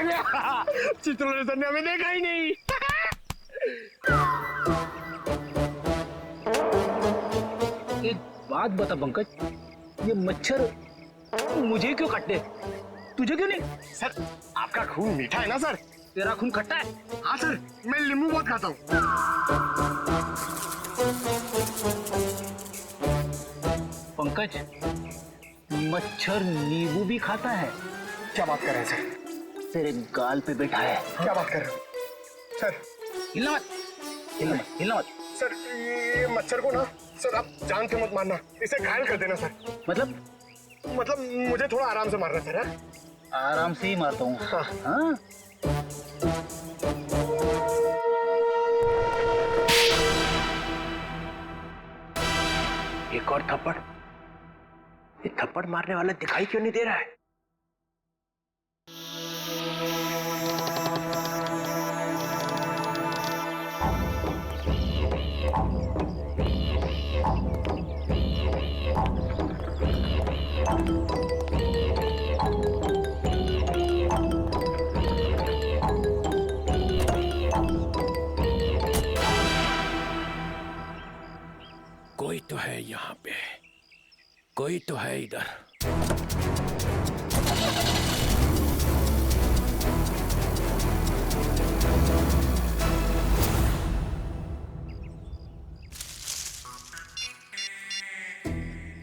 आ गया। चित्रलेखा सर ने हमें देखा ही नहीं। एक बात बता पंकज, ये मच्छर मुझे क्यों काटते, तुझे क्यों नहीं? सर आपका खून मीठा है ना सर? तेरा खून खट्टा है? हाँ सर, मैं नींबू बहुत खाता हूँ। पंकज, मच्छर नींबू भी खाता है? क्या बात कर रहे हैं सर? तेरे गाल पे बैठा है। क्या बात कर रहे हो सर? हिलना मत, हिलना मत, हिलना मत। सर ये मच्छर को ना सर आप जान के मत मारना, इसे घायल कर देना सर। मतलब मुझे थोड़ा आराम से मारना सर। है? आराम से ही मारता हूँ। हाँ। हाँ? एक और थप्पड़। ये थप्पड़ मारने वाला दिखाई क्यों नहीं दे रहा है? कोई तो है यहाँ पे, कोई तो है इधर।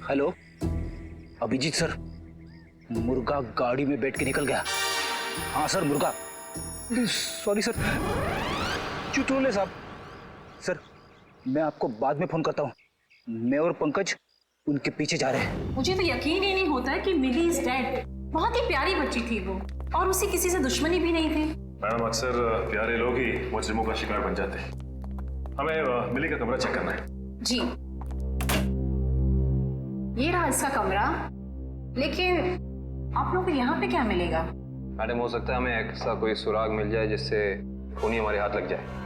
हेलो अभिजीत सर, मुर्गा गाड़ी में बैठ के निकल गया। हाँ सर मुर्गा। सॉरी सर, चुटकुले साहब। सर मैं आपको बाद में फोन करता हूँ। मैं और पंकज उनके पीछे जा रहे हैं। मुझे तो यकीन ही नहीं होता है कि मिली इज डेड। बहुत ही प्यारी बच्ची थी वो, और उसे किसी से दुश्मनी भी नहीं थी। मैडम अक्सर प्यारे लोग ही मुजरिमों का शिकार बन जाते हैं। हमें मिली का कमरा चेक करना है। जी ये रहा इसका कमरा, लेकिन आप लोग को यहाँ पे क्या मिलेगा? मैडम हो सकता है हमें ऐसा कोई सुराग मिल जाए जिससे खूनी हमारे हाथ लग जाए।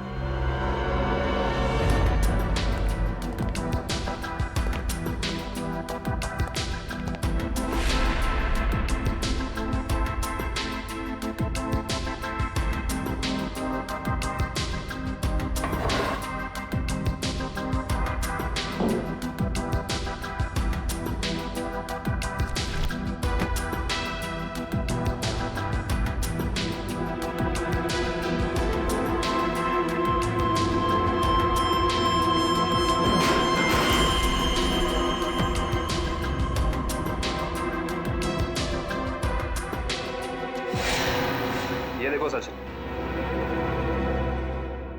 ये देखो सचिन,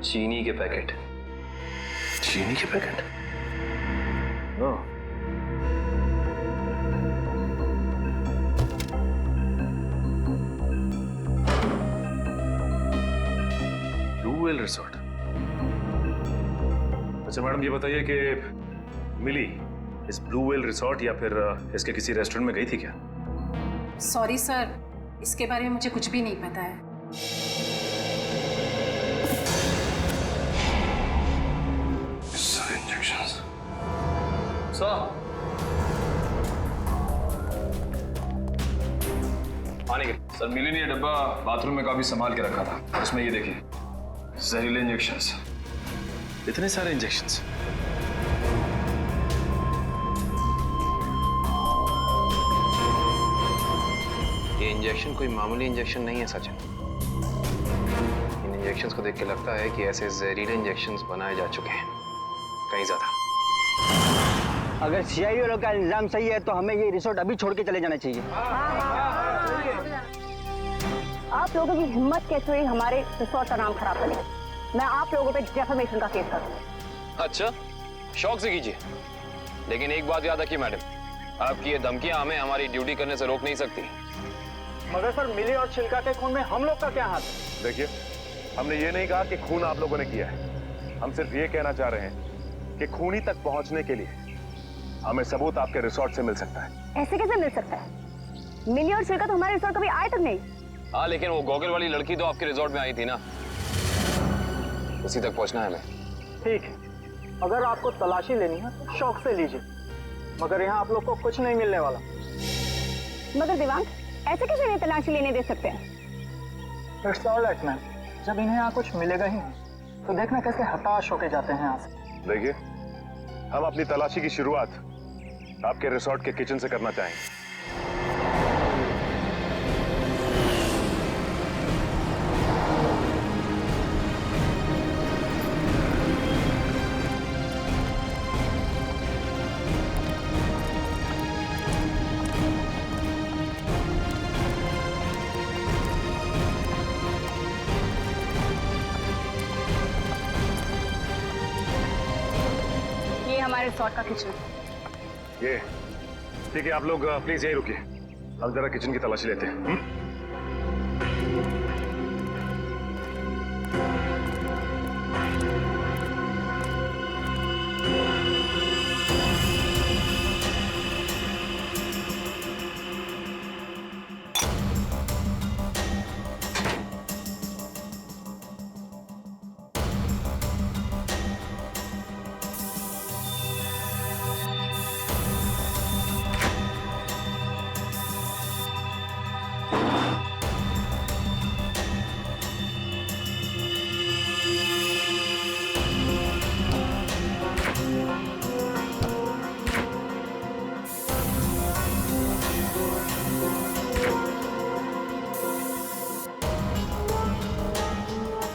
चीनी के पैकेट। चीनी के पैकेट? Blue whale resort. अच्छा मैडम ये बताइए कि मिली इस ब्लू वेल रिसोर्ट या फिर इसके किसी रेस्टोरेंट में गई थी क्या? सॉरी सर, इसके बारे में मुझे कुछ भी नहीं पता है। आने के सर, मिली ने ये डब्बा बाथरूम में काफी संभाल के रखा था। उसमें ये देखिए जहरीले इंजेक्शंस। इतने सारे इंजेक्शंस? ये इंजेक्शन कोई मामूली इंजेक्शन नहीं है सचिन। इन इंजेक्शंस को देख के लगता है कि ऐसे जहरीले इंजेक्शंस बनाए जा चुके हैं, कहीं ज्यादा। अगर सीआईडी वालों का इल्जाम सही है तो हमें ये रिसोर्ट अभी छोड़ के चले जाना चाहिए। आप लोगों की हिम्मत कैसे हुई हमारे रिसोर्ट का नाम खराब करने? मैं आप लोगों पे डेफेमेशन का केस करूंगा। अच्छा, शौक से कीजिए, लेकिन एक बात याद रखिए मैडम, आपकी ये धमकियां हमें हमारी ड्यूटी करने से रोक नहीं सकती। मगर सर, मिली और छिलका के खून में हम लोग का क्या हाथ? देखिए, हमने ये नहीं कहा कि खून आप लोगों ने किया है। हम सिर्फ ये कहना चाह रहे हैं कि खूनी तक पहुंचने के लिए हमें सबूत आपके रिसोर्ट से मिल सकता है। ऐसे कैसे मिल सकता है? मिली और छिलका तो हमारे रिसोर्ट कभी आए तक नहीं। हाँ, लेकिन वो गॉगल वाली लड़की तो आपके रिसोर्ट में आई थी ना, उसी तक पहुंचना है हमें। ठीक है, अगर आपको तलाशी लेनी है तो शौक से लीजिए, मगर यहाँ आप लोग को कुछ नहीं मिलने वाला। मगर दिवांग, ऐसे कैसे नहीं तलाशी लेने दे सकते हैं? इट्स ऑल राइट मैम, जब इन्हें यहाँ कुछ मिलेगा ही नहीं तो देखना कैसे हताश होके जाते हैं यहाँ से। देखिए, हम अपनी तलाशी की शुरुआत आपके रिसोर्ट के किचन से करना चाहेंगे। ये हमारे रिसोर्ट का किचन। ये ठीक है, आप लोग प्लीज यहीं रुकिए, हम जरा किचन की तलाशी लेते हैं।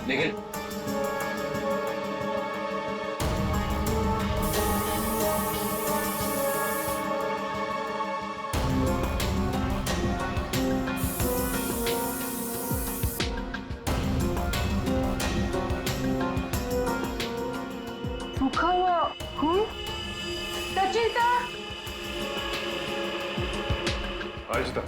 निखिल, सूखा हुआ खून। सचिता, आहिस्ता।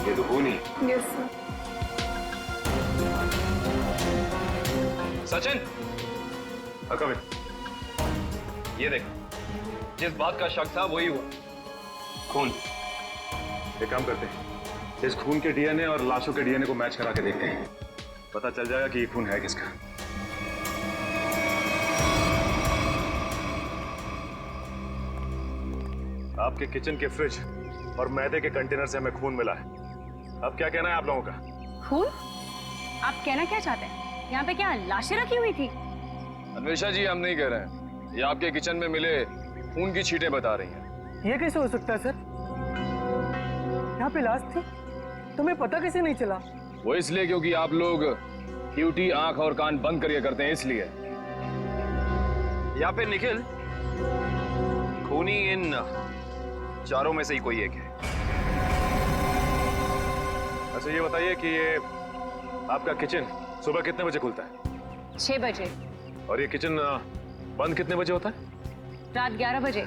ये तो खून ही। Yes sir. Sachin, come in. ये देख, जिस बात का शक था वही हुआ, खून। एक काम करते हैं, इस खून के डीएनए और लाशों के डीएनए को मैच करा के देखते हैं, पता चल जाएगा कि ये खून है किसका। आपके किचन के फ्रिज और मैदे के कंटेनर से हमें खून मिला है। अब क्या कहना है आप लोगों का? खून? आप कहना क्या चाहते हैं? यहाँ पे क्या लाशें रखी हुई थी? अन्वेषा जी, हम नहीं कह रहे हैं, ये आपके किचन में मिले खून की छींटें बता रही हैं। ये कैसे हो सकता है सर? यहाँ पे लाश थी, तुम्हें पता कैसे नहीं चला? वो इसलिए क्योंकि आप लोग ड्यूटी आंख और कान बंद करके करते हैं, इसलिए। या फिर निखिल, खूनी इन चारों में से ही कोई एक है। अच्छा ये बताइए कि ये आपका किचन सुबह कितने बजे खुलता है? 6 बजे। और ये किचन बंद कितने बजे होता है? रात 11 बजे।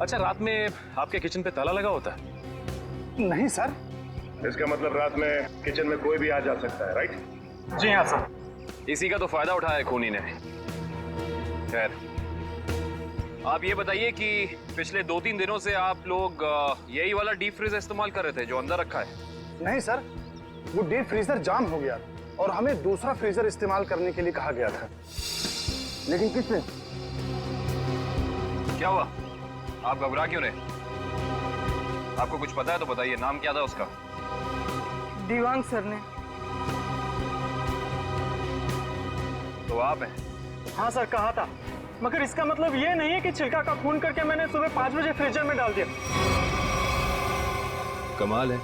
अच्छा, रात में आपके किचन पे ताला लगा होता है? नहीं सर। इसका मतलब रात में किचन में कोई भी आ जा सकता है, राइट? जी हाँ सर। इसी का तो फायदा उठाया है खूनी ने। खैर, आप ये बताइए कि पिछले 2-3 दिनों से आप लोग यही वाला डीप फ्रीज इस्तेमाल कर रहे थे जो अंदर रखा है? नहीं सर, वो डीप फ्रीजर जाम हो गया और हमें दूसरा फ्रीजर इस्तेमाल करने के लिए कहा गया था। लेकिन किसने? क्या हुआ? आप घबरा क्यों रहे? आपको कुछ पता है तो बताइए, नाम क्या था उसका? दीवान सर ने। तो आप हैं? हाँ सर, कहा था, मगर इसका मतलब ये नहीं है कि छिलका का खून करके मैंने सुबह 5 बजे फ्रीजर में डाल दिया। कमाल है,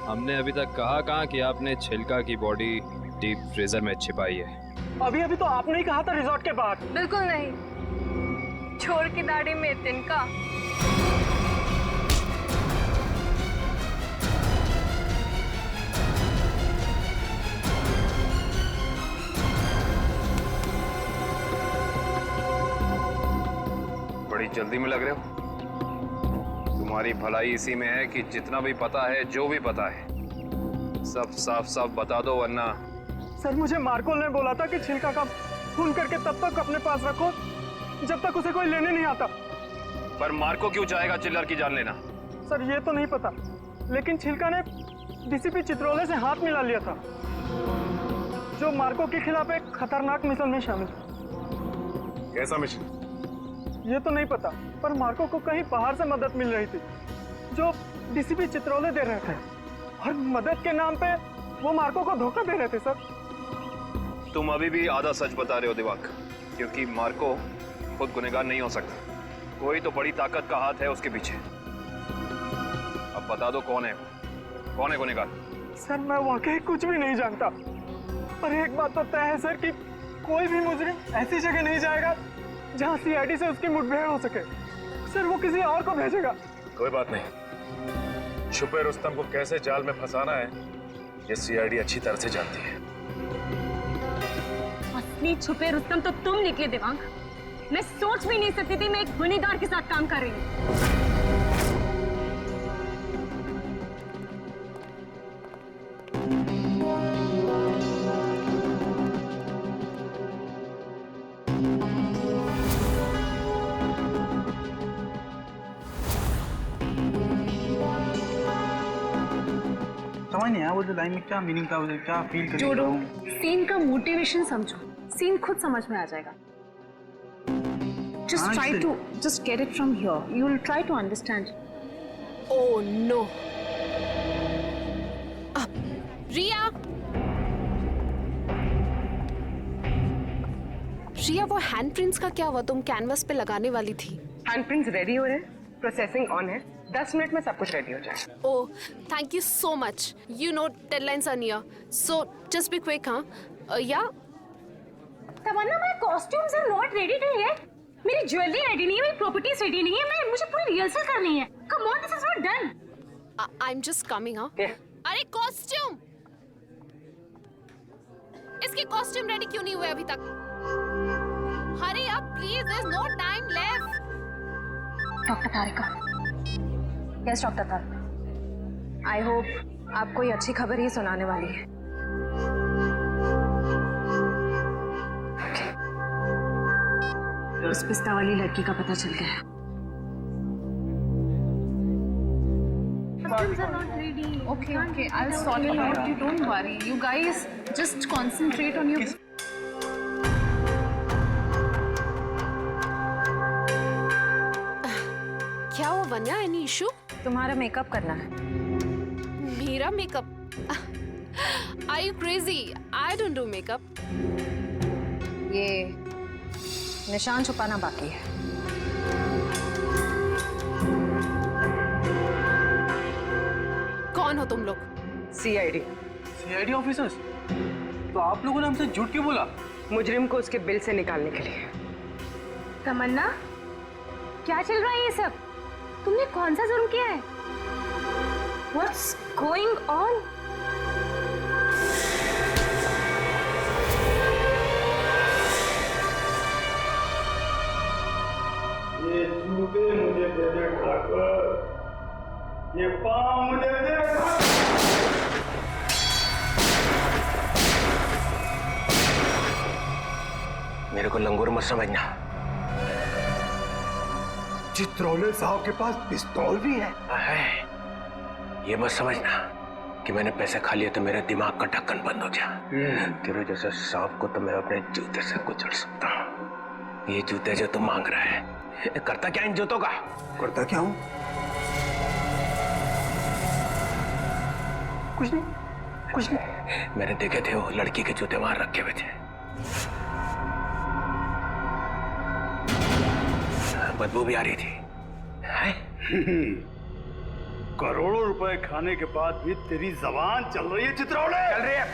हमने अभी तक कहा कहाँ कि आपने छिलका की बॉडी डीप फ्रीजर में छिपाई है। अभी तो आपने ही कहा था रिजॉर्ट के बाहर। बिल्कुल नहीं, छोड़ की दाढ़ी में तिनका। बड़ी जल्दी में लग रहे हो। तुम्हारी भलाई इसी में है कि जितना भी पता है, जो भी पता है, सब साफ साफ बता दो, वरना। सर, मुझे मार्कोल ने बोला था कि छिलका का खून करके तब तक अपने पास रखो जब तक उसे कोई लेने नहीं आता। पर मार्को क्यों चाहेगा चिल्लर की जान लेना? सर, ये तो नहीं पता, लेकिन छिलका ने डीसीपी चित्रोले से हाथ मिला लिया था, जो मार्को के खिलाफ एक खतरनाक मिशन में शामिल। कैसा मिशन? ये तो नहीं पता, पर मार्को को कहीं बाहर से मदद मिल रही थी जो डीसीपी चित्रोले दे रहे थे, और मदद के नाम पे वो मार्को को धोखा दे रहे थे सर। तुम अभी भी आधा सच बता रहे हो दिवाक, क्योंकि मार्को खुद गुनहगार नहीं हो सकता। कोई तो बड़ी ताकत का हाथ है उसके पीछे। अब बता दो कौन है गुनहगार? सर मैं वाकई कुछ भी नहीं जानता, पर एक बात तो तय है सर कि कोई भी मुजरिम ऐसी जगह नहीं जाएगा जहां सीआईडी से उसकी मुठभेड़ हो सके। सर वो किसी और को भेजेगा। कोई बात नहीं, छुपे रुस्तम को कैसे जाल में फंसाना है ये सीआईडी अच्छी तरह से जानती है। असली छुपे रुस्तम तो तुम निकले दिमाग। मैं सोच भी नहीं सकती थी मैं एक गुनहगार के साथ काम कर रही हूँ। समझ नहीं आया वो जो लाइन में क्या मीनिंग था, उसे क्या फील कर जोड़ो, सीन का मोटिवेशन समझो, सीन खुद समझ में आ जाएगा। Just try to just get it from here. You will try to understand. Oh no. रिया, रिया वो हैंडप्रिंट्स का क्या हुआ? तुम कैनवस पे लगाने वाली थी। हैंडप्रिंट्स रेडी हो रहे हैं, प्रोसेसिंग ऑन है, 10 मिनट में सब कुछ रेडी हो जाएगा। Oh, thank you so much. You know deadlines are near, so just be quick. हाँ या Tamanna, my costumes are not ready till yet. मेरी ज्वेलरी रेडी नहीं है, मेरी प्रॉपर्टीज रेडी नहीं है, मुझे पूरी रिहर्सल करनी है। Come on, this is not done. I am just coming. हाँ अरे कॉस्ट्यूम, इसके कॉस्ट्यूम रेडी क्यों नहीं हुए अभी तक? Hurry up please, there is no time left. Doctor Tarika, yes doctor Tarika, I hope आप कोई अच्छी खबर ही सुनाने वाली है। उस पिस्ता वाली लड़की का पता चल गया। Okay, okay, I'll sort it out. You don't worry. You guys just concentrate on your. क्या हुआ वन्या? Any issue? तुम्हारा मेकअप करना है। मेरा makeup? Are you crazy? I don't do makeup. ये निशान छुपाना बाकी है। कौन हो तुम लोग? CID officers? तो आप लोगों ने हमसे झूठ क्यों बोला? मुजरिम को उसके बिल से निकालने के लिए। तमन्ना, क्या चल रहा है ये सब? तुमने कौन सा जुर्म किया है? What's going on? ये जूते मुझे दे दे ठाकुर, ये पाँव मुझे दे। मेरे को लंगूर मत समझना। चित्रोले साहब के पास पिस्तौल भी है। ये मत समझना कि मैंने पैसे खा लिए तो मेरे दिमाग का ढक्कन बंद हो जाए। तेरे जैसे सांप को तो मैं अपने जूते से कुचल सकता हूँ। ये जूते जो तुम मांग रहा है, करता क्या इन जूतों का? करता क्या हूँ? कुछ नहीं। मैंने देखे थे वो लड़की के जूते वहां रखे हुए थे। बदबू भी आ रही थी। करोड़ों रुपए खाने के बाद भी तेरी जबान चल रही है चित्रोले? चल रही है।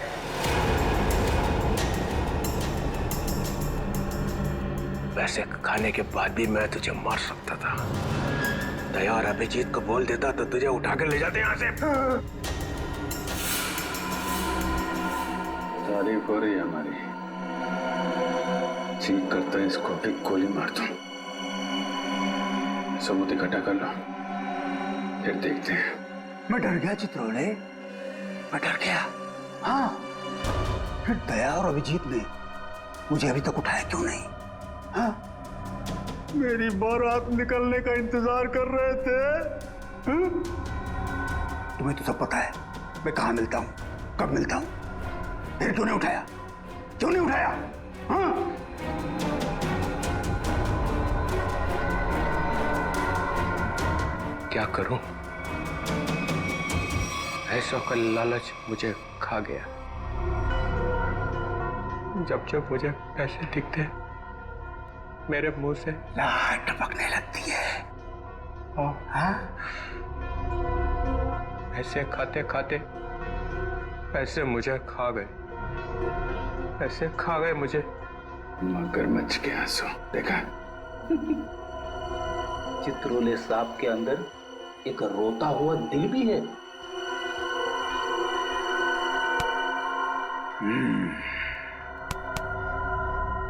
पैसे खाने के बाद भी मैं तुझे मार सकता था। दया और अभिजीत को बोल देता तो तुझे उठा कर ले जाते यहाँ से। तारीफ हो रही है हमारी। ठीक करता है इसको भी गोली मार दूं। सबूत इकट्ठा कर लो, फिर देखते हैं। मैं डर गया चित्रोले, मैं डर गया। हाँ, फिर दया और अभिजीत ने मुझे अभी तक उठाया क्यों नहीं? हाँ, मेरी बारात निकलने का इंतजार कर रहे थे। हाँ? तुम्हें तो सब पता है मैं कहाँ मिलता हूँ, कब मिलता हूँ। फिर क्यों नहीं उठाया? क्यों नहीं उठाया? हाँ? क्या करूं? ऐसा का लालच मुझे खा गया। जब जब मुझे पैसे दिखते मेरे मुंह से लार टपकने लगती है। हाँ? ऐसे खाते खाते पैसे मुझे खा गए, पैसे खा गए मुझे। मगरमच्छ के आंसू देखा? चित्रोले सांप के अंदर एक रोता हुआ दिल भी है।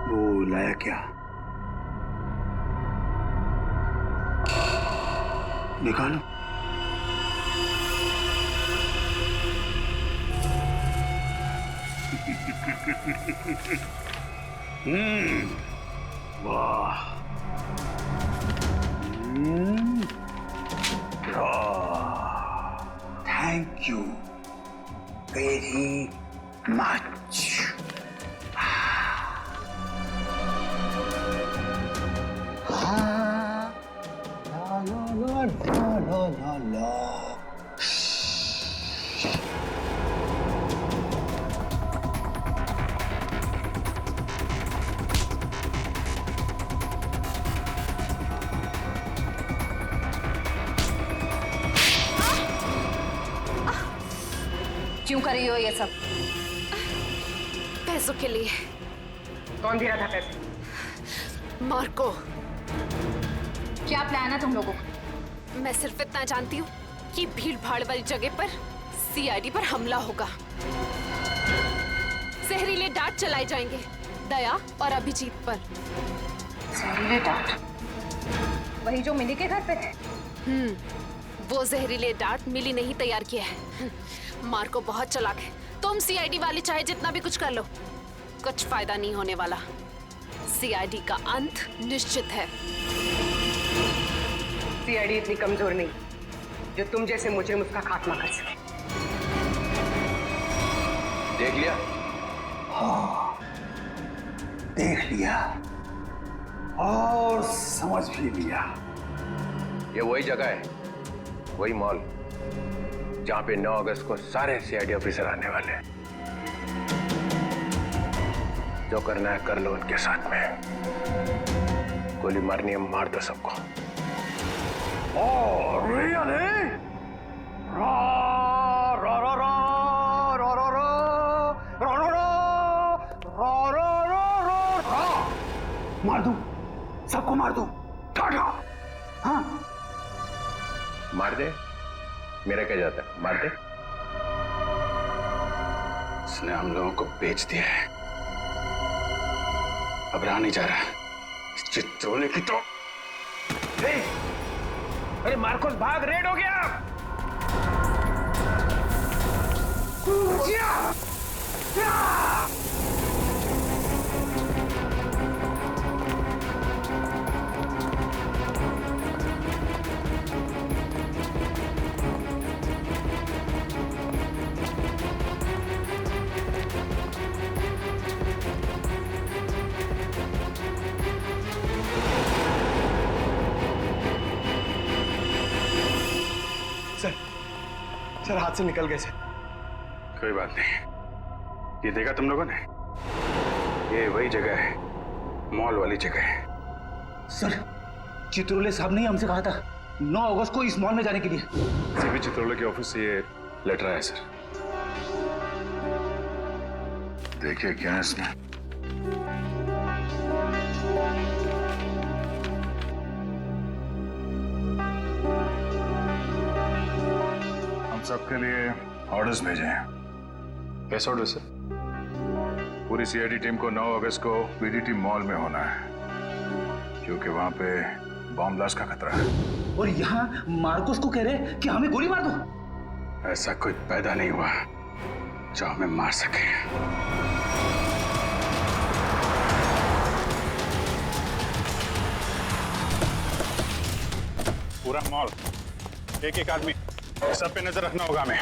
वो लाया क्या? निकालो। वाह। Thank you very much. क्यों कर रही हो ये सब? पैसों के लिए। कौन दे रहा था पैसे? मार्को। क्या प्लान है तुम लोगों का? मैं सिर्फ इतना जानती हूँ कि भीड़ भाड़ वाली जगह पर सीआईडी पर हमला होगा। जहरीले डांट चलाए जाएंगे दया और अभिजीत पर। जहरीले डांट? वही जो मिली के घर पे थे? वो जहरीले डांट मिली नहीं तैयार किया है। मार्को बहुत चालाक है। तुम सीआईडी वाले चाहे जितना भी कुछ कर लो, कुछ फायदा नहीं होने वाला। सीआईडी का अंत निश्चित है। सीआईडी इतनी कमजोर नहीं जो तुम जैसे मुजरिम उसका खात्मा कर सके। देख लिया? हाँ, देख लिया और समझ भी लिया। ये वही जगह है, वही मॉल जहां पे 9 अगस्त को सारे सीआईडी ऑफिसर आने वाले हैं। जो करना है कर लो उनके साथ में। गोली मारनी है मार दो सबको। रियली? मार दूं, सबको मार दूं। टाटा। हाँ, मार दे, मेरा क्या जाता है, मार दे। उसने हम लोगों को बेच दिया है, अब रहा नहीं जा रहा। इस चित्रोले की तो अरे मार्कोस भाग, रेड हो गया। सर हाथ से निकल गए सर। कोई बात नहीं, ये देखा तुम लोगों ने? ये वही जगह है, मॉल वाली जगह है। सर, चित्रोले साहब ने हमसे कहा था 9 अगस्त को इस मॉल में जाने के लिए। सीपी चित्रोले के ऑफिस से ये लेटर आया सर। देखिए क्या है इसमें। हम सबके लिए ऑर्डर्स भेजे हैं। कैसे ऑर्डर सर? पूरी सीआईडी टीम को 9 अगस्त को बीडीटी मॉल में होना है, क्योंकि वहां पे बॉम्ब ब्लास्ट का खतरा है। और यहाँ मार्कोस को कह रहे कि हमें गोली मार दो। ऐसा कोई पैदा नहीं हुआ जो हमें मार सके। पूरा मॉल, एक एक आदमी, सब पे नजर रखना होगा हमें।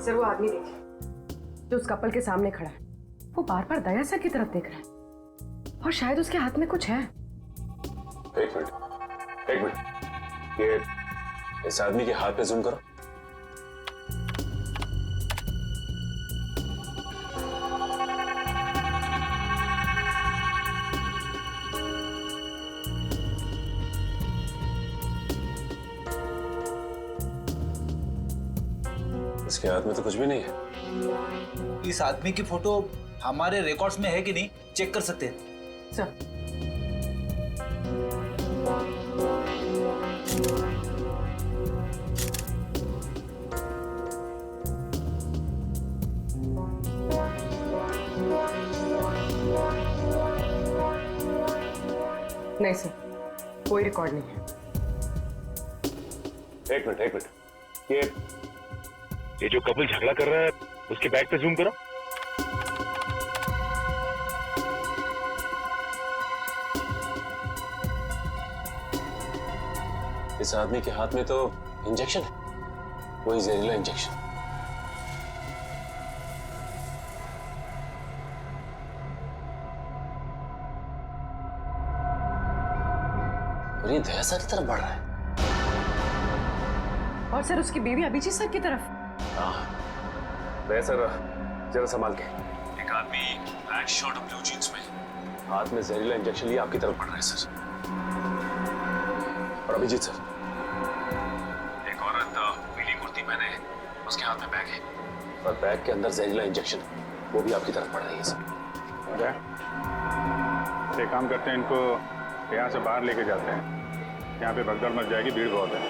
सर वो आदमी देखिए जो उस कपल के सामने खड़ा है, वो बार बार दया सर की तरफ देख रहा है और शायद उसके हाथ में कुछ है। एक मिनट, ये इस आदमी के हाथ पे जूम करो। इसके हाथ में तो कुछ भी नहीं है। इस आदमी की फोटो हमारे रिकॉर्ड्स में है कि नहीं चेक कर सकते हैं सर नहीं सर, कोई रिकॉर्ड नहीं है। एक मिनट, ये जो कपल झगड़ा कर रहा है उसके बैक पे जूम करो। इस आदमी के हाथ में तो इंजेक्शन है, वही जहरीला इंजेक्शन। और ये दया सर की तरफ बढ़ रहा है। और सर उसकी बीवी अभिजीत सर की तरफ। हाँ, दया सर जरा संभाल के। एक आदमी ब्लैक शर्ट और ब्लू जीन्स में हाथ में जहरीला इंजेक्शन लिए आपकी तरफ बढ़ रहा है सर। और अभिजीत सर, एक औरत पीली कुर्ती पहने है, उसके हाथ में बैग है और बैग के अंदर जहरीला इंजेक्शन वो भी आपकी तरफ बढ़ रही है सर। एक काम करते हैं, इनको यहाँ से बाहर लेके जाते हैं। यहाँ पे भगदड़ मच जाएगी, भीड़ बहुत है।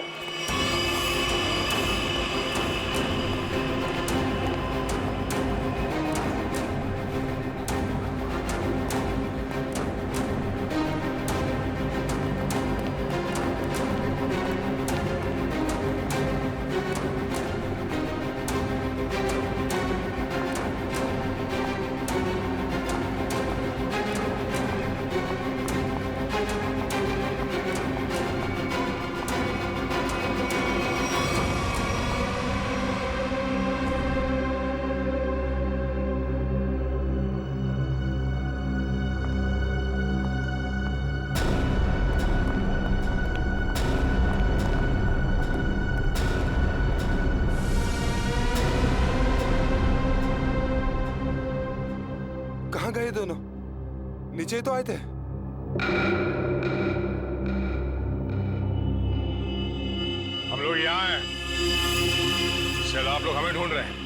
कहाँ गए दोनों? नीचे तो आए थे। हम लोग यहाँ हैं। चलो, आप लोग हमें ढूंढ रहे हैं।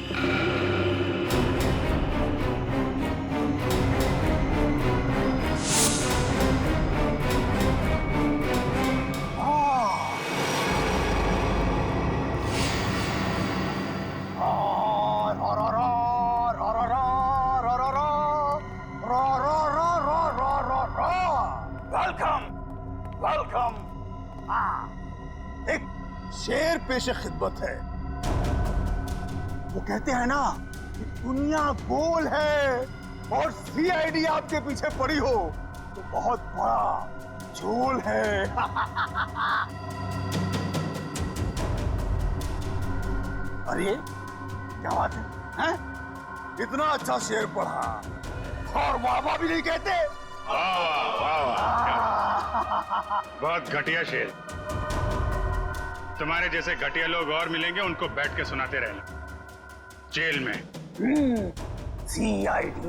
वेलकम। एक शेर पेश खिदमत है। वो कहते हैं ना कि दुनिया गोल है और सीआईडी आपके पीछे पड़ी हो तो बहुत बड़ा झोल है। अरे क्या बात है, हैं? इतना अच्छा शेर पढ़ा और वाह भी नहीं कहते। बहुत घटिया शेर। तुम्हारे जैसे घटिया लोग और मिलेंगे, उनको बैठ के सुनाते रहना जेल में। सीआईडी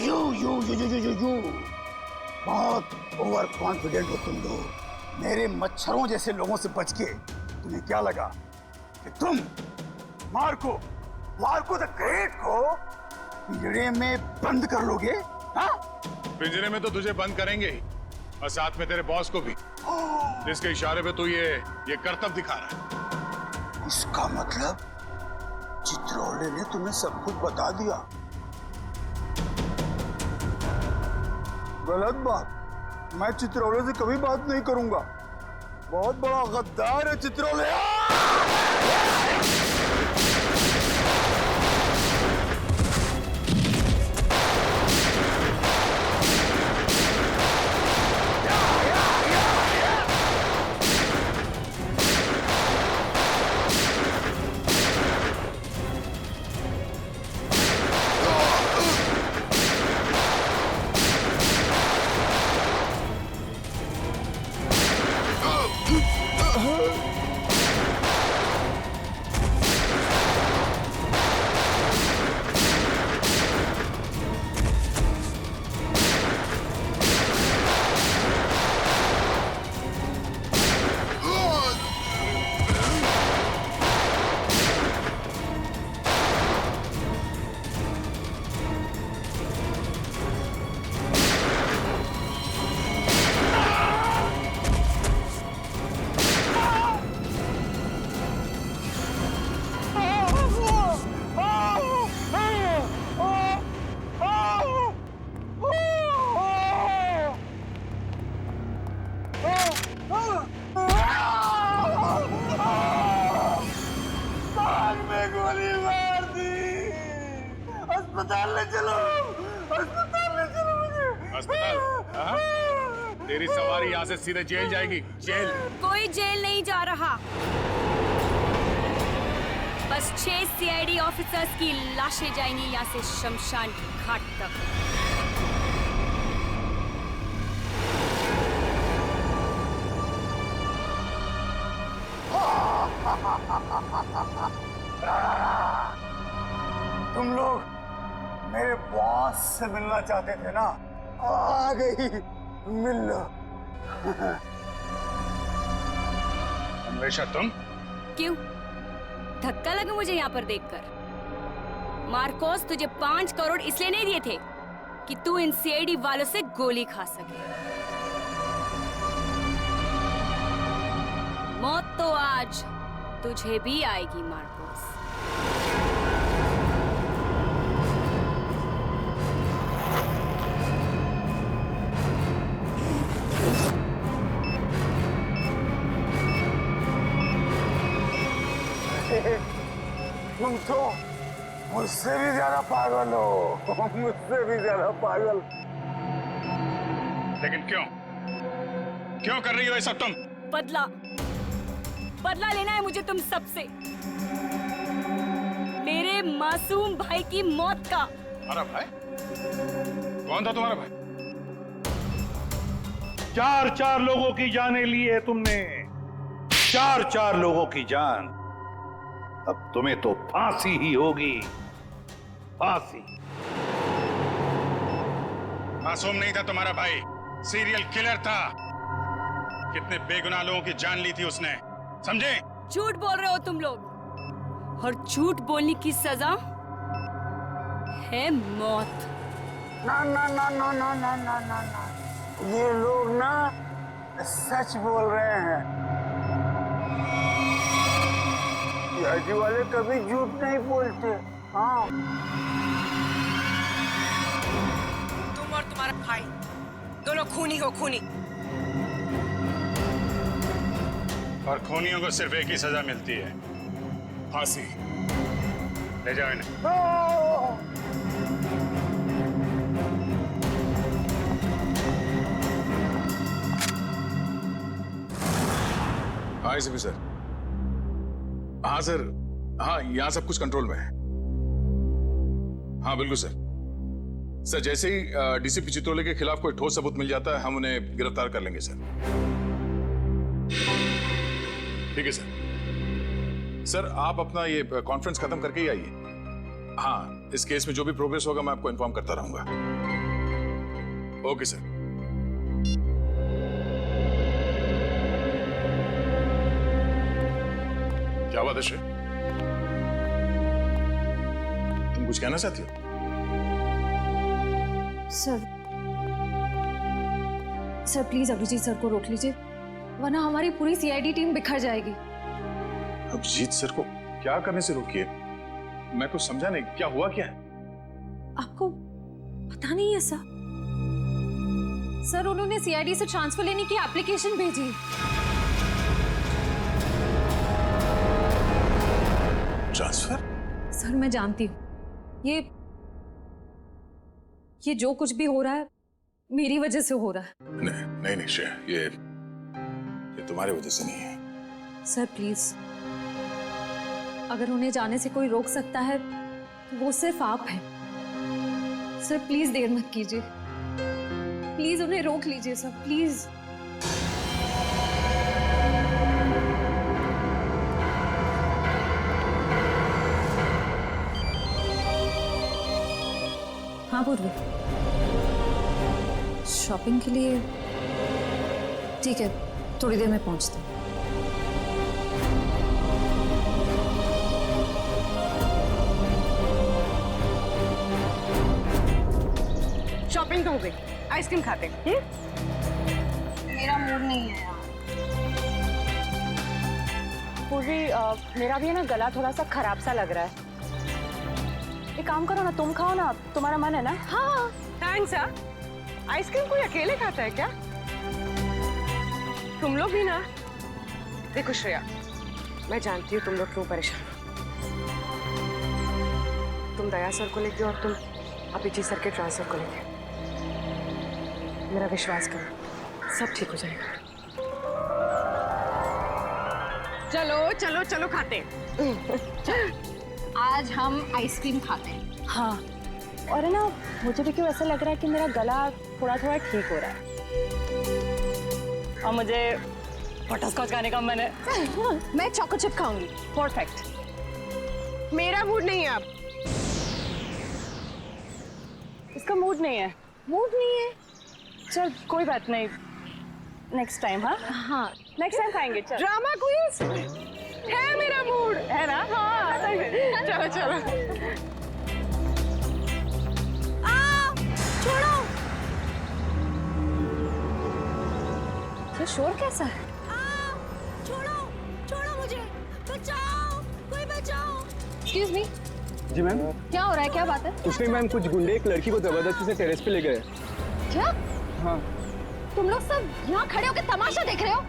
यू बहुत ओवर कॉन्फिडेंट हो तुम लोग। मेरे मच्छरों जैसे लोगों से बच के तुम्हें क्या लगा कि तुम मार्को द ग्रेट को पिंजरे में बंद कर लोगे? हाँ? पिंजरे में तो तुझे बंद करेंगे ही, और साथ में तेरे बॉस को भी, जिसके इशारे पे तू ये करतब दिखा रहा है। इसका मतलब चित्रोले ने तुम्हें सब कुछ बता दिया। गलत बात। मैं चित्रोले से कभी बात नहीं करूंगा। बहुत बड़ा गद्दार है चित्रोले। तेरी सवारी यहाँ से सीधे जेल जाएगी, जेल। कोई जेल नहीं जा रहा, बस 6 सीआईडी ऑफिसर्स की लाशें जाएंगी यहाँ से शमशान घाट तक। तुम लोग मेरे बॉस से मिलना चाहते थे ना, आ गई, मिल लो। हमेशा तुम? क्यों धक्का लगा मुझे यहाँ पर देखकर? मार्कोस तुझे 5 करोड़ इसलिए नहीं दिए थे कि तू इन सीआईडी वालों से गोली खा सके। मौत तो आज तुझे भी आएगी मार्कोस। तुम तो मुझसे भी ज्यादा पागल हो, मुझसे भी ज्यादा पागल। लेकिन क्यों क्यों कर रही हो ये सब तुम? बदला बदला लेना है मुझे तुम सबसे, मेरे मासूम भाई की मौत का। हमारा भाई? कौन था तुम्हारा भाई? 4 लोगों की जानें ली है तुमने, 4 लोगों की जान। अब तुम्हें तो फांसी ही होगी, फांसी। मासूम नहीं था तुम्हारा भाई, सीरियल किलर था। कितने बेगुनाह लोगों की जान ली थी उसने, समझे? झूठ बोल रहे हो तुम लोग, और झूठ बोलने की सजा है मौत। ना ना ना ना ना ना ना ना ना, ये लोग ना सच बोल रहे हैं। सीआईडी वाले कभी झूठ नहीं बोलते। हाँ, तुम और तुम्हारा भाई दोनों खूनी हो, खूनी। और खूनियों को सिर्फ एक ही सजा मिलती है, फांसी। ले जाओ इन्हें। हाँ एसीपी सर। हाँ सर, हाँ यहाँ सब कुछ कंट्रोल में है। हाँ बिल्कुल सर। सर जैसे ही डीसीपी चित्रोले के खिलाफ कोई ठोस सबूत मिल जाता है, हम उन्हें गिरफ्तार कर लेंगे सर। ठीक है सर। सर आप अपना ये कॉन्फ्रेंस खत्म करके ही आइए। हाँ, इस केस में जो भी प्रोग्रेस होगा मैं आपको इन्फॉर्म करता रहूंगा। Okay sir. क्या बात है श्रेय? तुम कुछ कहना चाहती हो? सर प्लीज अभिजीत सर को रोक लीजिए, वरना हमारी पूरी सीआईडी टीम बिखर जाएगी। अभिजीत सर को क्या करने से रोकिए? मैं कुछ समझा नहीं, क्या हुआ क्या है? आपको पता नहीं है सर? सर उन्होंने सीआईडी से ट्रांसफर लेने की एप्लीकेशन भेजी। ट्रांसफर? सर मैं जानती हूँ ये जो कुछ भी हो रहा है मेरी वजह से हो रहा है। नहीं नहीं श्रेया, ये तुम्हारी वजह से नहीं है। सर प्लीज, अगर उन्हें जाने से कोई रोक सकता है तो वो सिर्फ आप हैं। सर प्लीज देर मत कीजिए, प्लीज उन्हें रोक लीजिए सर, प्लीज। हाँ पूर्वी, शॉपिंग के लिए? ठीक है, थोड़ी देर में पहुंचती हूँ। शॉपिंग तो हो गई, आइसक्रीम खाते हैं। मेरा मूड नहीं है यार। पूरी मेरा भी है ना, गला थोड़ा सा खराब सा लग रहा है। एक काम करो ना, तुम खाओ ना, तुम्हारा मन है ना? हाँ थैंक्स यार। आइसक्रीम कोई अकेले खाता है क्या? तुम लोग भी ना। देखो श्रेया, मैं जानती हूँ तुम लोग क्यों परेशान हो। तुम दया सर को लेके और तुम अभिजीत सर के ट्रांसफर को लेके। मेरा विश्वास करो, सब ठीक हो जाएगा। चलो चलो चलो खाते आज हम आइसक्रीम खाते हैं। हाँ, और है ना, मुझे भी क्यों ऐसा लग रहा है कि मेरा गला थोड़ा थोड़ा ठीक हो रहा है और मुझे बटरस्कॉच खाने का मन है। मैं चॉको चिप खाऊंगी। परफेक्ट। मेरा मूड नहीं है अब। इसका मूड नहीं है। मूड नहीं है? चल कोई बात नहीं, नेक्स्ट टाइम। हाँ नेक्स्ट टाइम खाएंगे। चल ड्रामा क्वींस है, मेरा मूड है ना। हाँ चलो चलो। छोड़ो। ये शोर कैसा है? छोड़ो छोड़ो मुझे, बचाओ, कोई बचाओ। Excuse me. जी मैम। क्या हो रहा है, क्या बात है? कुछ नहीं मैम, कुछ गुंडे एक लड़की को जबरदस्ती से टेरेस पे ले गए। क्या? हाँ। तुम लोग सब यहाँ खड़े होकर तमाशा देख रहे हो?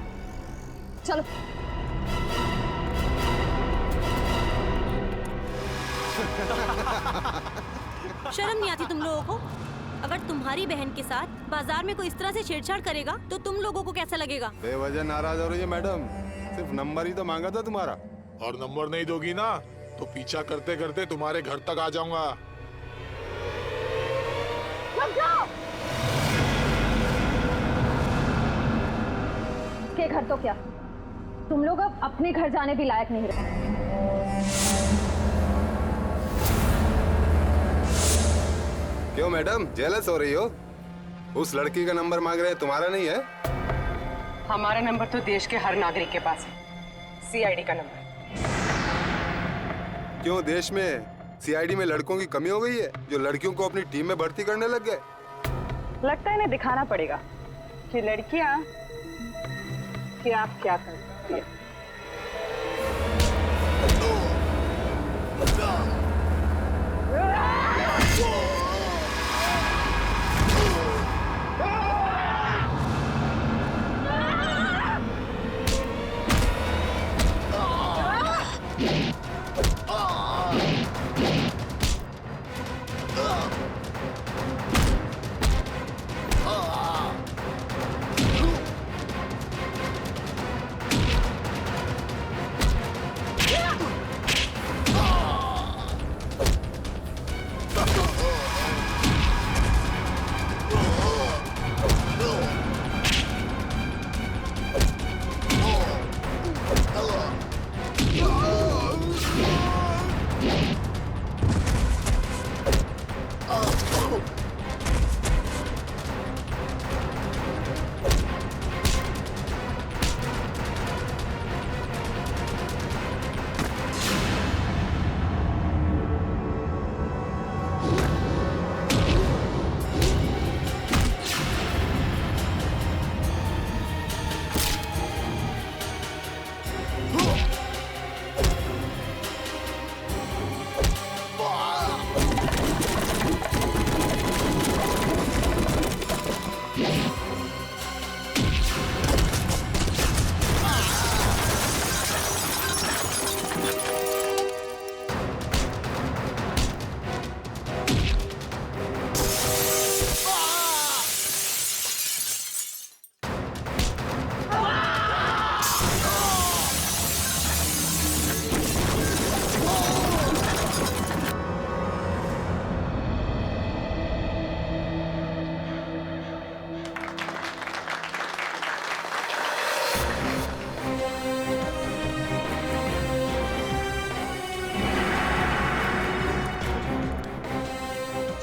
चलो। शर्म नहीं आती तुम लोगों को? अगर तुम्हारी बहन के साथ बाजार में कोई इस तरह से छेड़छाड़ करेगा तो तुम लोगों को कैसा लगेगा? बेवजह नाराज हो रही है मैडम, सिर्फ नंबर ही तो मांगा था तुम्हारा। और नंबर नहीं दोगी ना तो पीछा करते करते तुम्हारे घर तक आ जाऊंगा। के घर तो क्या, तुम लोग अब अपने घर जाने भी लायक नहीं रहे। क्यों मैडम, जेलस हो रही हो? उस लड़की का नंबर मांग रहे हैं, तुम्हारा नहीं है? हमारा नंबर तो देश के हर नागरिक के पास है, सीआईडी का नंबर। क्यों, देश में सीआईडी में लड़कों की कमी हो गई है जो लड़कियों को अपनी टीम में भर्ती करने लग गए? लगता है इन्हें दिखाना पड़ेगा कि लड़कियां कि आप क्या करती हैं।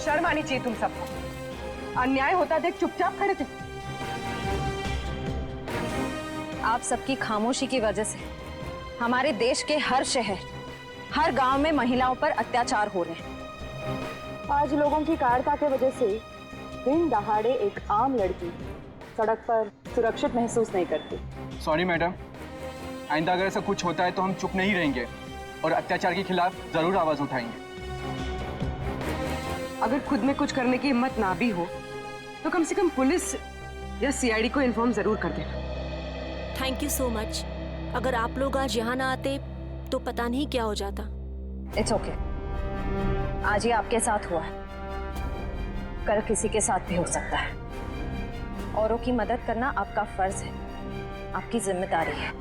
शर्म आनी चाहिए तुम सबको। अन्याय होता देख चुपचाप खड़े थे। आप सबकी खामोशी की वजह से हमारे देश के हर शहर, हर गांव में महिलाओं पर अत्याचार हो रहे हैं। आज लोगों की कायरता की वजह से दिन दहाड़े एक आम लड़की सड़क पर सुरक्षित महसूस नहीं करती। सॉरी मैडम, आइंदा अगर ऐसा कुछ होता है तो हम चुप नहीं रहेंगे और अत्याचार के खिलाफ जरूर आवाज उठाएंगे। अगर खुद में कुछ करने की हिम्मत ना भी हो तो कम से कम पुलिस या सीआईडी को इन्फॉर्म जरूर कर देना। Thank you so much. अगर आप लोग आज यहाँ ना आते तो पता नहीं क्या हो जाता। It's okay. आज ये आपके साथ हुआ है, कल किसी के साथ भी हो सकता है। औरों की मदद करना आपका फर्ज है, आपकी जिम्मेदारी है।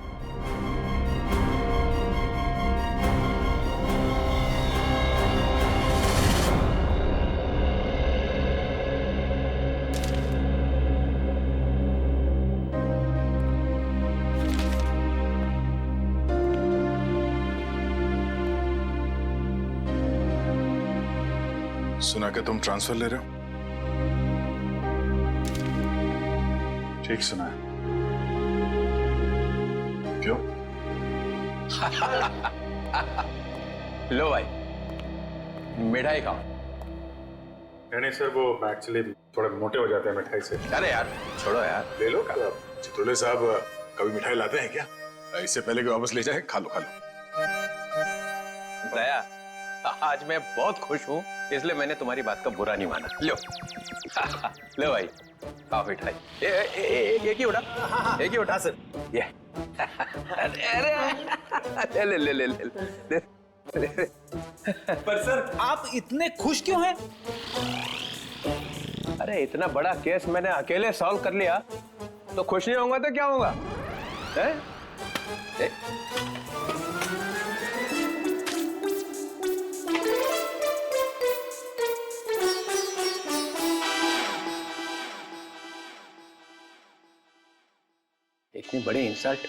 सुना कि तुम ट्रांसफर ले रहे हो? ठीक सुना है। क्यों? लो भाई, मिठाई खाओ। नहीं सर, वो एक्चुअली थोड़े मोटे हो जाते हैं मिठाई से। अरे यार छोड़ो यार, ले लो। चित्रोले साहब कभी मिठाई लाते हैं क्या? इससे पहले कि वापस ले जाए, खा लो खा लो। दया, आज मैं बहुत खुश हूँ, इसलिए मैंने तुम्हारी बात का बुरा नहीं माना। लो लो भाई, खाओ मिठाई। एक ही उड़ा, एक ही उठा सर। ये अरे ले ले ले ले ले। पर सर आप इतने खुश क्यों हैं? अरे इतना बड़ा केस मैंने अकेले सॉल्व कर लिया, तो खुश नहीं होऊंगा तो क्या होगा? इतनी बड़ी इंसल्ट,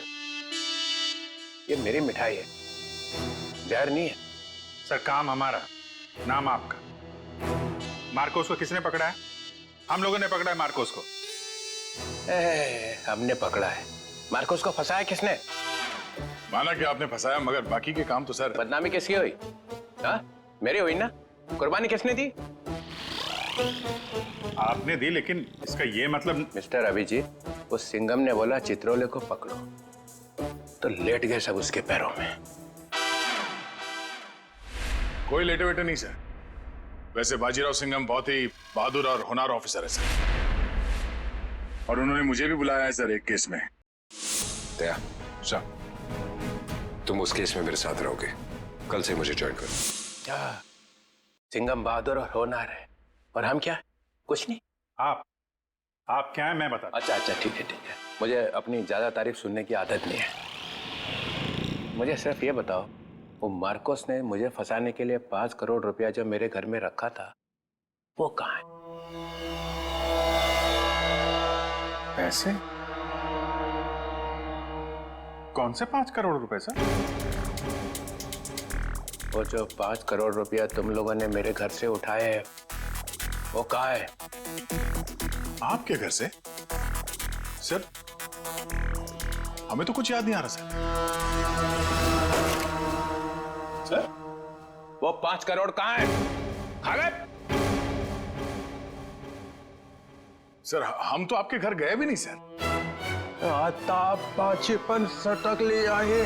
ये मेरी मिठाई है, जहर नहीं है। सर काम हमारा, नाम आपका। मार्कोस को किसने पकड़ा है? हम लोगों ने पकड़ा है मार्कोस को। हमने पकड़ा है। मार्कोस को फंसाया किसने? माना कि आपने फंसाया, मगर बाकी के काम तो सर। बदनामी किसकी हुई? हाँ, मेरी हुई ना। कुर्बानी किसने दी? आपने दी, लेकिन इसका ये मतलब। मिस्टर अभिजीत, उस सिंघम ने बोला चित्रोले को पकड़ो, तो लेट गए सब उसके पैरों में। कोई लेटे वेटे नहीं सर। वैसे बाजीराव सिंघम बहुत ही बहादुर और होनहार ऑफिसर है सर, और उन्होंने मुझे भी बुलाया है सर एक केस में। दया सर, तुम उस केस में मेरे साथ रहोगे। कल से मुझे ज्वाइन करो। क्या सिंघम बहादुर और होनहार है, और हम क्या? कुछ नहीं। आप क्या है मैं बता। अच्छा ठीक है ठीक है। मुझे अपनी ज्यादा तारीफ सुनने की आदत नहीं है। मुझे सिर्फ ये बताओ, वो मार्कोस ने मुझे फंसाने के लिए 5 करोड़ रुपया जो मेरे घर में रखा था, वो कहाँ है? पैसे? कौन से 5 करोड़ रुपए सर? वो जो 5 करोड़ रुपया तुम लोगों ने मेरे घर से उठाए हैं, वो कहाँ है? आपके घर से? सर हमें तो कुछ याद नहीं आ रहा सर, वो 5 करोड़ कहाँ है? खा गए? सर हम तो आपके घर गए भी नहीं सर। आता 5 सटक ले आए।